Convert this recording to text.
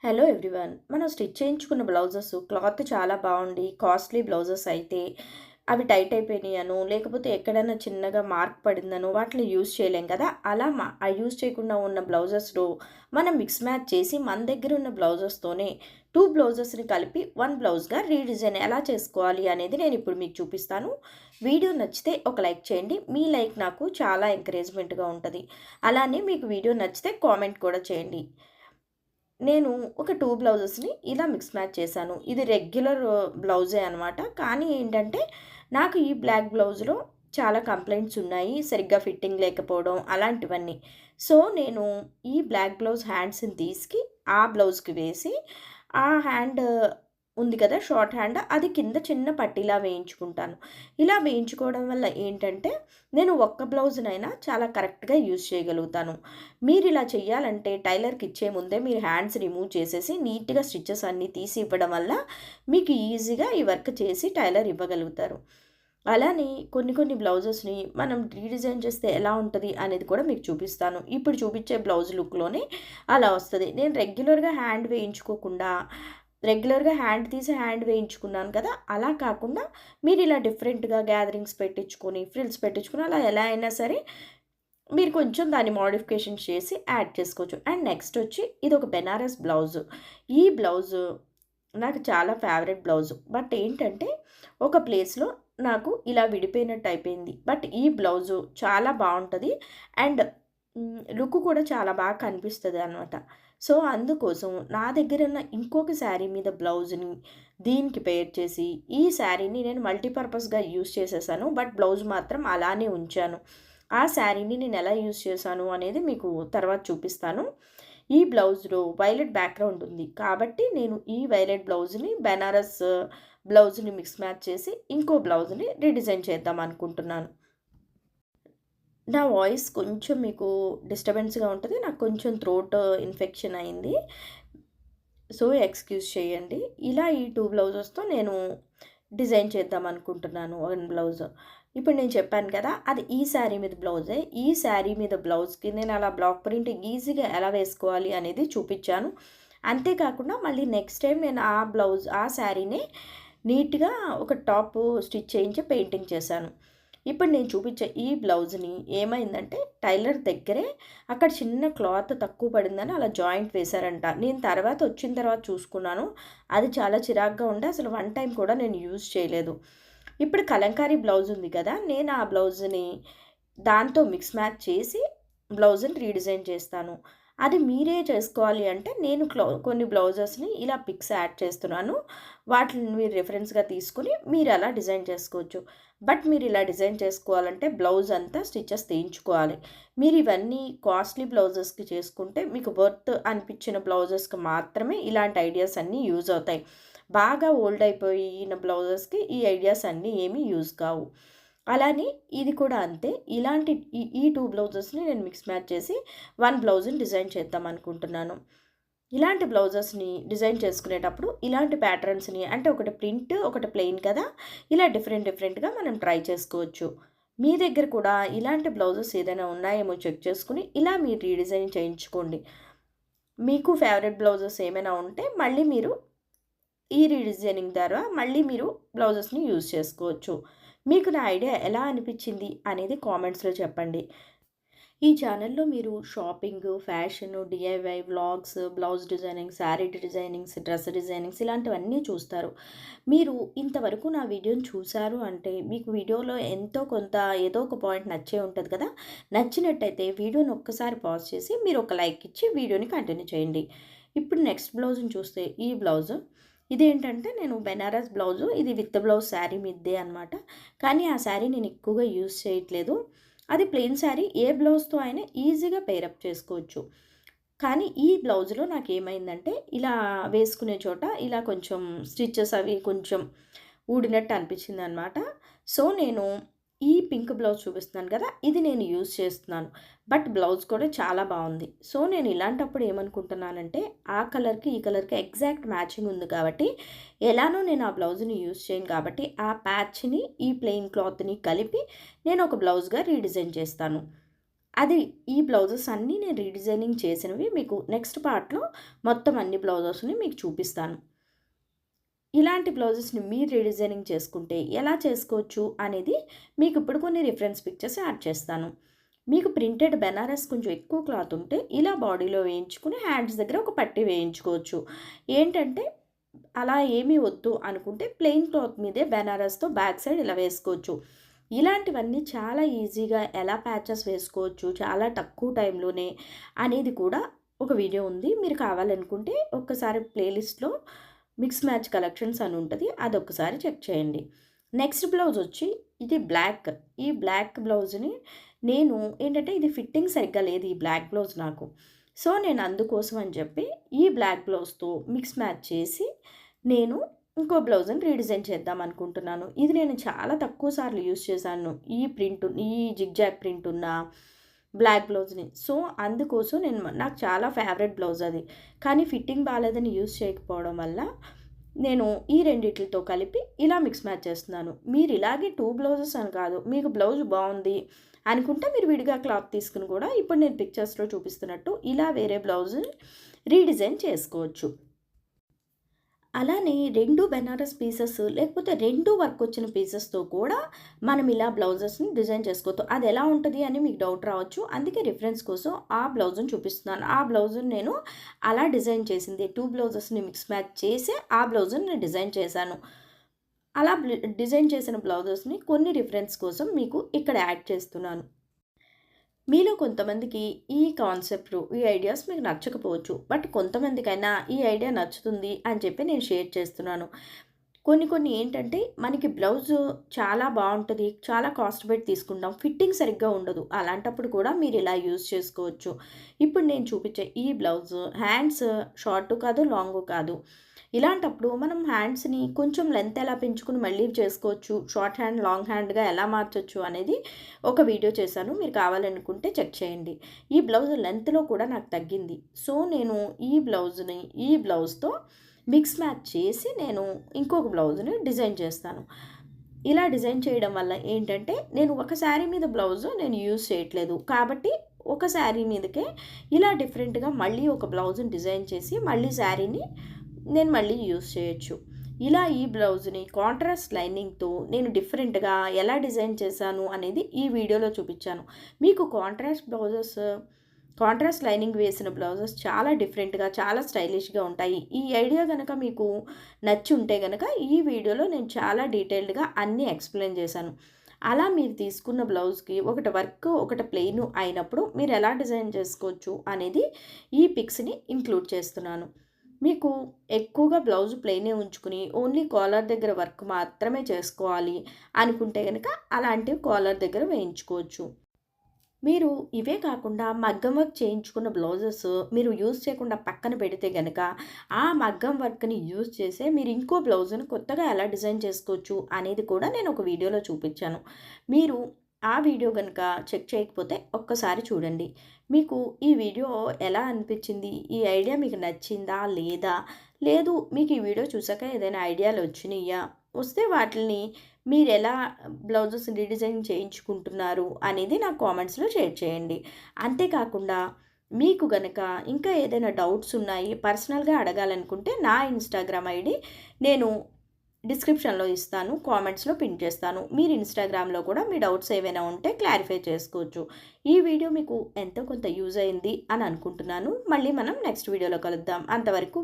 Hello everyone. మనం stitch చేయించుకున్న blouses cloth చాలా బాగుండి కాస్ట్లీ బ్లౌజెస్ అయితే అవి టైట్ అయిపోయినాయనో లేకపోతే ఎక్కడైనా చిన్నగా మార్క్ పడిందనో వాటిని యూజ్ చేయలేం కదా. అలా ఆ యూజ్ చేయకుండా ఉన్న బ్లౌజెస్లో మనం మిక్స్ మ్యాచ్ చేసి మన దగ్గర ఉన్న బ్లౌజెస్తోనే టూ బ్లౌజెస్ని కలిపి వన్ బ్లౌజ్గా రీడిజైన్ ఎలా చేసుకోవాలి అనేది నేను ఇప్పుడు మీకు చూపిస్తాను. వీడియో నచ్చితే ఒక లైక్ చేయండి. మీ లైక్ నాకు చాలా ఎంకరేజ్మెంట్గా ఉంటుంది. అలానే మీకు వీడియో నచ్చితే కామెంట్ కూడా చేయండి. నేను ఒక 2 బ్లౌజెస్‌ని ఇలా మిక్స్ మ్యాచ్ చేశాను. ఇది రెగ్యులర్ బ్లౌజే అనమాట. కానీ ఏంటంటే, నాకు ఈ బ్లాక్ బ్లౌజ్‌లో చాలా కంప్లెయింట్స్ ఉన్నాయి. సరిగ్గా ఫిట్టింగ్ లేకపోవడం అలాంటివన్నీ. సో, నేను ఈ బ్లాక్ బ్లౌజ్ హ్యాండ్స్‌ని ఆ బ్లౌజ్‌కి వేసి, ఆ హ్యాండ్ ఉంది కదా! షార్ట్ హ్యాండ్ అది కింద చిన్న పట్టీలా వేయించుకుంటాను. ఇలా వేయించుకోవడం వల్ల ఏంటంటే, నేను ఒక్క బ్లౌజ్‌నైనా చాలా కరెక్ట్‌గా యూజ్ చేయగలుగుతాను. మీరిలా చెయ్యాలంటే టైలర్‌కి ఇచ్చే ముందే మీరు హ్యాండ్స్ రిమూవ్ చేసేసి నీట్‌గా స్టిచెస్ అన్నీ తీసి ఇవ్వడం వల్ల మీకు ఈజీగా ఈ వర్క్ చేసి టైలర్ ఇవ్వగలుగుతారు. అలానే కొన్ని కొన్ని బ్లౌజెస్‌ని మనం రీడిజైన్ చేస్తే ఎలా ఉంటది అనేది కూడా మీకు చూపిస్తాను. ఇప్పుడు చూపించే బ్లౌజ్ లుక్‌లోనే అలా వస్తది. నేను రెగ్యులర్‌గా హ్యాండ్ తీసి హ్యాండ్ వేయించుకున్నాను కదా! అలా కాకుండా మీరిలా డిఫరెంట్‌గా గ్యాదరింగ్స్ పెట్టించుకొని, ఫ్రిల్స్ పెట్టించుకొని అలా ఎలా అయినా సరే మీరు కొంచెం దాన్ని మోడిఫికేషన్స్ చేసి యాడ్ చేసుకోవచ్చు. అండ్ నెక్స్ట్ వచ్చి ఇదొక బెనారస్ బ్లౌజు. ఈ బ్లౌజు నాకు చాలా ఫేవరెట్ బ్లౌజు. బట్ ఏంటంటే ఒక ప్లేస్‌లో నాకు ఇలా విడిపోయినట్టు అయిపోయింది. బట్ ఈ బ్లౌజు చాలా బావుంటది. అండ్ లుక్ కూడా చాలా బాగా కనిపిస్తది అనమాట. సో, అందుకోసం నా దగ్గరున్న ఇంకొక శారీ మీద బ్లౌజ్‌ని దీనికి పెయిర్ చేసి, ఈ శారీని నేను మల్టీపర్పస్‌గా యూజ్ చేసేసాను. బట్ బ్లౌజ్ మాత్రం అలానే ఉంచాను. ఆ శారీని నేనెలా యూజ్ చేశాను అనేది మీకు తర్వాత చూపిస్తాను. ఈ బ్లౌజ్‌లో వైలెట్ బ్యాక్‌గ్రౌండ్ ఉంది. కాబట్టి నేను ఈ వైలెట్ బ్లౌజ్‌ని బెనారస్ బ్లౌజ్‌ని మిక్స్ మ్యాచ్ చేసి ఇంకో బ్లౌజ్‌ని రీడిజైన్ చేద్దాం అనుకుంటున్నాను. నా వాయిస్ కొంచెం మీకు డిస్టర్బెన్స్‌గా ఉంటది. నాకు కొంచెం థ్రోట్ ఇన్ఫెక్షన్ అయింది. సో, ఎక్స్‌క్యూజ్ చేయండి. ఇలా ఈ 2 బ్లౌజెస్‌తో నేను డిజైన్ చేద్దాం అనుకుంటున్నాను. 1 బ్లౌజ్. ఇప్పుడు నేను చెప్పాను కదా! అది ఈ శారీ మీద బ్లౌజే. ఈ శారీ మీద బ్లౌజ్‌కి నేను అలా బ్లాక్ ప్రింట్ ఈజీగా ఎలా వేసుకోవాలి అనేది చూపిచ్చాను. అంతే కాకుండా మళ్ళీ నెక్స్ట్ టైమ్ నేను ఆ శారీనే నీట్‌గా ఒక టాపు స్టిచ్ చేయించి పెయింటింగ్ చేశాను. ఇప్పుడు నేను చూపించే ఈ బ్లౌజ్‌ని ఏమైందంటే టైలర్ దగ్గరే అక్కడ చిన్న క్లాత్ తక్కువ పడిందని అలా జాయింట్ వేశారంట. నేను వచ్చిన తర్వాత చూసుకున్నాను. అది చాలా చిరాకుగా ఉండి అసలు వన్ టైమ్ కూడా నేను యూజ్ చేయలేదు. ఇప్పుడు కలంకారీ బ్లౌజ్ ఉంది కదా! నేను ఆ బ్లౌజ్‌ని దాంతో మిక్స్ మ్యాచ్ చేసి బ్లౌజ్‌ని రీడిజైన్ చేస్తాను. అది మీరే చేసుకోవాలి అంటే నేను కొన్ని బ్లౌజెస్‌ని ఇలా పిక్స్ యాడ్ చేస్తున్నాను. వాటిని మీరు రిఫరెన్స్‌గా తీసుకొని మీరు అలా డిజైన్ చేసుకోవచ్చు. బట్ మీరు ఇలా డిజైన్ చేసుకోవాలంటే బ్లౌజ్ అంతా స్టిచెస్ తీయించుకోవాలి. మీరు ఇవన్నీ కాస్ట్లీ బ్లౌజెస్‌కి చేసుకుంటే మీకు వర్త్ అనిపించిన బ్లౌజెస్‌కి మాత్రమే ఇలాంటి ఐడియాస్ అన్నీ యూజ్ అవుతాయి. బాగా ఓల్డ్ అయిపోయిన బ్లౌజెస్‌కి ఈ ఐడియాస్ అన్నీ ఏమీ యూజ్ కావు. అలానే ఇది కూడా అంతే. ఇలాంటి ఈ 2 బ్లౌజెస్‌ని నేను మిక్స్ మ్యాచ్ చేసి 1 బ్లౌజ్‌ని డిజైన్ చేద్దాం అనుకుంటున్నాను. ఇలాంటి బ్లౌజెస్‌ని డిజైన్ చేసుకునేటప్పుడు ఇలాంటి ప్యాటర్న్స్‌ని అంటే ఒకటి ప్రింట్, ఒకటి ప్లెయిన్ కదా! ఇలా డిఫరెంట్‌గా మనం ట్రై చేసుకోవచ్చు. మీ దగ్గర కూడా ఇలాంటి బ్లౌజెస్ ఏదైనా ఉన్నాయేమో చెక్ చేసుకొని ఇలా మీరు రీడిజైన్ చేయించుకోండి. మీకు ఫేవరెట్ బ్లౌజెస్ ఏమైనా ఉంటే మళ్ళీ మీరు ఈ రీడిజైనింగ్ ద్వారా మళ్ళీ మీరు బ్లౌజెస్‌ని యూజ్ చేసుకోవచ్చు. మీకు నా ఐడియా ఎలా అనిపించింది అనేది కామెంట్స్‌లో చెప్పండి. ఈ ఛానల్‌లో మీరు shopping, fashion, DIY, vlogs, blouse designing, sari designings, dress designings ఇలాంటివన్నీ చూస్తారు. మీరు ఇంతవరకు నా వీడియోని చూసారు అంటే మీకు వీడియోలో ఎంతో కొంత ఏదో ఒక పాయింట్ నచ్చే ఉంటది కదా! నచ్చినట్టయితే వీడియోని ఒక్కసారి పాజ్ చేసి మీరు ఒక లైక్ ఇచ్చి వీడియోని కంటిన్యూ చేయండి. ఇప్పుడు నెక్స్ట్ బ్లౌజ్‌ని చూస్తే ఈ బ్లౌజు ఇదేంటంటే నేను బెనారస్ బ్లౌజు ఇది విత్ బ్లౌజ్ శారీ మీద్దే అనమాట. కానీ ఆ శారీ నేను ఎక్కువగా యూజ్ చేయట్లేదు. అది ప్లెయిన్ శారీ ఏ బ్లౌజ్‌తో అయినా ఈజీగా పెయిరప్ చేసుకోవచ్చు. కానీ ఈ బ్లౌజ్‌లో నాకేమైందంటే ఇలా వేసుకునే చోట ఇలా కొంచెం స్టిచెస్ అవి కొంచెం ఊడినట్టు అనిపించిందనమాట. సో, నేను ఈ పింక్ బ్లౌజ్ చూపిస్తున్నాను కదా! ఇది నేను యూజ్ చేస్తున్నాను. బట్ బ్లౌజ్ కూడా చాలా బావుంది. సో, నేను ఇలాంటప్పుడు ఏమనుకుంటున్నానంటే ఆ కలర్‌కి, ఈ కలర్‌కి ఎగ్జాక్ట్ మ్యాచింగ్ ఉంది కాబట్టి ఎలానో నేను ఆ బ్లౌజ్‌ని యూజ్ చేయను కాబట్టి ఆ ప్యాచ్‌ని ఈ ప్లెయిన్ క్లాత్‌ని కలిపి నేను ఒక బ్లౌజ్‌గా రీడిజైన్ చేస్తాను. అది ఈ బ్లౌజెస్ అన్నీ నేను రీడిజైనింగ్ చేసినవి మీకు నెక్స్ట్ పార్ట్‌లో మొత్తం అన్ని బ్లౌజెస్‌ని మీకు చూపిస్తాను. ఇలాంటి బ్లౌజెస్‌ని మీరు రీడిజైనింగ్ చేసుకుంటే ఎలా చేసుకోవచ్చు అనేది మీకు ఇప్పుడు కొన్ని రిఫరెన్స్ పిక్చర్స్ యాడ్ చేస్తాను. మీకు ప్రింటెడ్ బెనారస్ కొంచెం ఎక్కువ క్లాత్ ఉంటే ఇలా బాడీలో వేయించుకుని హ్యాండ్స్ దగ్గర ఒక పట్టీ వేయించుకోవచ్చు. ఏంటంటే అలా ఏమీ వద్దు అనుకుంటే ప్లెయిన్ క్లాత్ మీదే బెనారస్‌తో బ్యాక్ సైడ్ ఇలా వేసుకోవచ్చు. ఇలాంటివన్నీ చాలా ఈజీగా ఎలా ప్యాచెస్ వేసుకోవచ్చు చాలా తక్కువ టైంలోనే అనేది కూడా ఒక వీడియో ఉంది. మీరు కావాలనుకుంటే ఒక్కసారి ప్లేలిస్ట్‌లో మిక్స్ మ్యాచ్ కలెక్షన్స్ అని ఉంటది. అదొక్కసారి చెక్ చేయండి. నెక్స్ట్ బ్లౌజ్ వచ్చి ఇది బ్లాక్. ఈ బ్లాక్ బ్లౌజ్‌ని నేను ఏంటంటే ఇది ఫిట్టింగ్ సరిగ్గా లేదు ఈ బ్లాక్ బ్లౌజ్ నాకు. సో, నేను అందుకోసం అని చెప్పి ఈ బ్లాక్ బ్లౌజ్‌తో మిక్స్ మ్యాచ్ చేసి నేను ఇంకో బ్లౌజ్‌ని రీడిజైన్ చేద్దాం అనుకుంటున్నాను. ఇది నేను చాలా తక్కువ సార్లు యూజ్ చేశాను. ఈ జిగ్‌జాగ్ ప్రింట్ ఉన్న బ్లాక్ బ్లౌజ్‌ని. సో, అందుకోసం నాకు చాలా ఫేవరెట్ బ్లౌజ్ అది. కానీ ఫిట్టింగ్ బాలేదని యూజ్ చేయకపోవడం వల్ల నేను ఈ రెండిట్లితో కలిపి ఇలా మిక్స్ మ్యాచ్ చేస్తున్నాను. మీరు ఇలాగే 2 బ్లౌజెస్ అని కాదు. మీకు బ్లౌజ్ బావుంది అనుకుంటే మీరు విడిగా క్లాత్ తీసుకొని కూడా ఇప్పుడు నేను పిక్చర్స్‌లో చూపిస్తున్నట్టు ఇలా వేరే బ్లౌజ్‌ని రీడిజైన్ చేసుకోవచ్చు. అలానే 2 బెనారస్ పీసెస్ లేకపోతే 2 వర్క్ వచ్చిన పీసెస్‌తో కూడా మనం ఇలా బ్లౌజెస్‌ని డిజైన్ చేసుకోవచ్చు. అది ఎలా ఉంటది అని మీకు డౌట్ రావచ్చు. అందుకే రిఫరెన్స్ కోసం ఆ బ్లౌజ్‌ని చూపిస్తున్నాను. ఆ బ్లౌజ్‌ని నేను అలా డిజైన్ చేసింది. 2 బ్లౌజెస్‌ని మిక్స్ మ్యాచ్ చేసి ఆ బ్లౌజ్‌ని నేను డిజైన్ చేశాను. అలా డిజైన్ చేసిన బ్లౌజెస్‌ని కొన్ని రిఫరెన్స్ కోసం మీకు ఇక్కడ యాడ్ చేస్తున్నాను. మీలో కొంతమందికి ఈ కాన్సెప్ట్, ఈ ఐడియాస్ మీకు నచ్చకపోవచ్చు. బట్ కొంతమందికైనా ఈ ఐడియా నచ్చుతుంది అని చెప్పి నేను షేర్ చేస్తున్నాను. కొన్ని ఏంటంటే మనకి బ్లౌజు చాలా బావుంటది. చాలా కాస్ట్ పెట్టి తీసుకుంటాం. ఫిట్టింగ్ సరిగ్గా ఉండదు. అలాంటప్పుడు కూడా మీరు ఇలా యూజ్ చేసుకోవచ్చు. ఇప్పుడు నేను చూపించే ఈ బ్లౌజు హ్యాండ్స్ షార్టు కాదు, లాంగు కాదు. ఇలాంటప్పుడు మనం హ్యాండ్స్‌ని కొంచెం లెంత్ ఎలా పెంచుకొని మళ్ళీ చేసుకోవచ్చు. షార్ట్ హ్యాండ్, లాంగ్ హ్యాండ్‌గా ఎలా మార్చొచ్చు అనేది ఒక వీడియో చేశాను. మీరు కావాలనుకుంటే చెక్ చేయండి. ఈ బ్లౌజ్ లెంత్‌లో కూడా నాకు తగ్గింది. సో, నేను ఈ బ్లౌజ్‌తో మిక్స్ మ్యాచ్ చేసి నేను ఇంకొక బ్లౌజ్‌ని డిజైన్ చేస్తాను. ఇలా డిజైన్ చేయడం వల్ల ఏంటంటే నేను ఒక శారీ మీద బ్లౌజు నేను యూజ్ చేయట్లేదు. కాబట్టి ఒక శారీ మీదకే ఇలా డిఫరెంట్‌గా మళ్ళీ ఒక బ్లౌజ్‌ని డిజైన్ చేసి మళ్ళీ శారీని నేను మళ్ళీ యూజ్ చేయొచ్చు. ఇలా ఈ బ్లౌజ్‌ని కాంట్రాస్ట్ లైనింగ్‌తో నేను డిఫరెంట్‌గా ఎలా డిజైన్ చేశాను అనేది ఈ వీడియోలో చూపించాను. మీకు కాంట్రాస్ట్ లైనింగ్ వేసిన బ్లౌజెస్ చాలా డిఫరెంట్‌గా, చాలా స్టైలిష్‌గా ఉంటాయి. ఈ ఐడియా గనక మీకు నచ్చి ఉంటే గనక ఈ వీడియోలో నేను చాలా డీటెయిల్డ్‌గా అన్నీ ఎక్స్‌ప్లెయిన్ చేశాను. అలా మీరు తీసుకున్న బ్లౌజ్‌కి ఒకటి వర్క్, ఒకటి ప్లెయిన్ అయినప్పుడు మీరు ఎలా డిజైన్ చేసుకోవచ్చు అనేది ఈ పిక్స్‌ని ఇంక్లూడ్ చేస్తున్నాను. మీకు ఎక్కువగా బ్లౌజ్ ప్లెయినే ఉంచుకుని ఓన్లీ కాలర్ దగ్గర వర్క్ మాత్రమే చేసుకోవాలి అనుకుంటే గనక అలాంటివి కాలర్ దగ్గర వేయించుకోవచ్చు. మీరు ఇవే కాకుండా మగ్గం వర్క్ చేయించుకున్న బ్లౌజెస్ మీరు యూజ్ చేయకుండా పక్కన పెడితే గనక, ఆ మగ్గం వర్క్‌ని యూజ్ చేసే మీరు ఇంకో బ్లౌజ్‌ని కొత్తగా ఎలా డిజైన్ చేసుకోవచ్చు అనేది కూడా నేను ఒక వీడియోలో చూపించాను. మీరు ఆ వీడియో గనుక చెక్ చేయకపోతే ఒక్కసారి చూడండి. మీకు ఈ వీడియో ఎలా అనిపించింది? ఈ ఐడియా మీకు నచ్చిందా? లేదా? లేదు మీకు ఈ వీడియో చూసాక ఏదైనా ఐడియాలు వచ్చినియ్యా? వస్తే వాటిల్ని మీరెలా బ్లౌజెస్ రీడిజైన్ చేయించుకుంటున్నారు అనేది నాకు కామెంట్స్‌లో షేర్ చేయండి. అంతేకాకుండా మీకు గనక ఇంకా ఏదైనా డౌట్స్ ఉన్నాయి, పర్సనల్‌గా అడగాలనుకుంటే నా ఇన్‌స్టాగ్రామ్ ఐడీ నేను డిస్క్రిప్షన్‌లో ఇస్తాను. కామెంట్స్‌లో పిన్ చేస్తాను. మీరు ఇన్‌స్టాగ్రామ్‌లో కూడా మీ డౌట్స్ ఏవైనా ఉంటే క్లారిఫై చేసుకోవచ్చు. ఈ వీడియో మీకు ఎంతో కొంత యూజ్ అయింది అని అనుకుంటున్నాను. మళ్ళీ మనం నెక్స్ట్ వీడియోలో కలుద్దాం. అంతవరకు